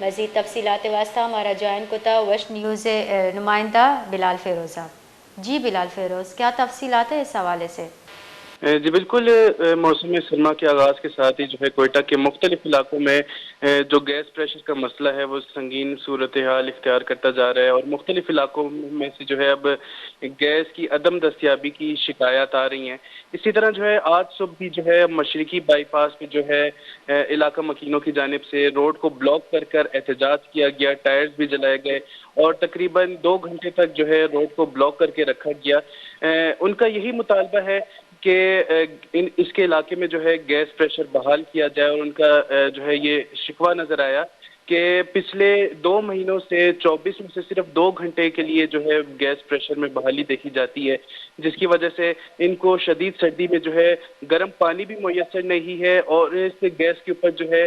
مزید تفصیلات واسطہ ہمارا جوائن کوتا وش نیوز نمائندہ بلال فیروز صاحب۔ جی بلال فیروز، کیا تفصیلات ہیں اس حوالے سے؟ جی بالکل، موسم سرما کے آغاز کے ساتھ ہی جو ہے کوئٹہ کے مختلف علاقوں میں جو گیس پریشر کا مسئلہ ہے وہ سنگین صورتحال اختیار کرتا جا رہا ہے، اور مختلف علاقوں میں سے جو ہے اب گیس کی عدم دستیابی کی شکایات آ رہی ہیں۔ اسی طرح جو ہے آج صبح بھی جو ہے مشرقی بائی پاس پہ جو ہے علاقہ مکینوں کی جانب سے روڈ کو بلاک کر احتجاج کیا گیا، ٹائرز بھی جلائے گئے اور تقریباً 2 گھنٹے تک جو ہے روڈ کو بلاک کر کے رکھا گیا۔ ان کا یہی مطالبہ ہے کہ اس کے علاقے میں جو ہے گیس پریشر بحال کیا جائے، اور ان کا جو ہے یہ شکوہ نظر آیا کہ پچھلے 2 مہینوں سے 24 میں سے صرف 2 گھنٹے کے لیے جو ہے گیس پریشر میں بحالی دیکھی جاتی ہے، جس کی وجہ سے ان کو شدید سردی میں جو ہے گرم پانی بھی میسر نہیں ہے، اور اس گیس کے اوپر جو ہے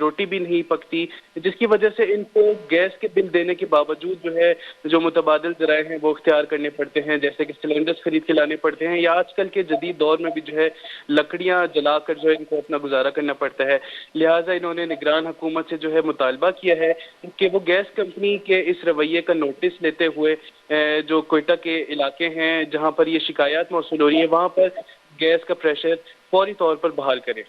روٹی بھی نہیں پکتی، جس کی وجہ سے ان کو گیس کے بل دینے کے باوجود جو ہے جو متبادل ذرائع ہیں وہ اختیار کرنے پڑتے ہیں، جیسے کہ سلنڈرز خرید کے لانے پڑتے ہیں، یا آج کل کے جدید دور میں بھی جو ہے لکڑیاں جلا کر جو ہے ان کو اپنا گزارا کرنا پڑتا ہے۔ لہٰذا انہوں نے نگران حکومت سے جو ہے مطالبہ کیا ہے کہ وہ گیس کمپنی کے اس رویے کا نوٹس لیتے ہوئے جو کوئٹہ کے علاقے ہیں جہاں پر یہ شکایات موصول ہو رہی ہیں وہاں پر گیس کا پریشر فوری طور پر بحال کریں۔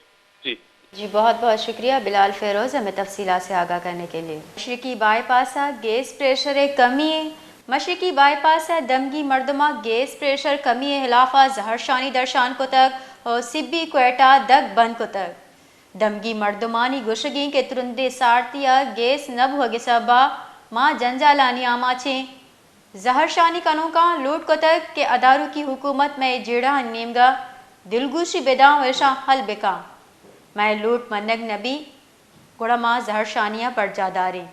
جی بہت بہت شکریہ بلال فیروز ہمیں تفصیلات سے آگاہ کرنے کے لیے۔ مشرقی بائی پاس گیس پریشر کمی ہے، مشرقی بائی پاس دمگی مردمہ گیس پریشر کمی خلافہ زہرشانی درشان کو تک اور سبی کوئٹہ دگ بند کو تک دمگی مردمانی گشگی کے ترندے سارتیا گیس نب ہو گسبا ماں جنجالانی آما چھیں زہرشانی کنوں کا لوٹ کو تک کہ اداروں کی حکومت میں جیڑا نیمگا دلگوشی بیداں ویشا حل بکا میں لوٹ منگ نبی گڑا ماں زہرشانیاں پر جاداریں۔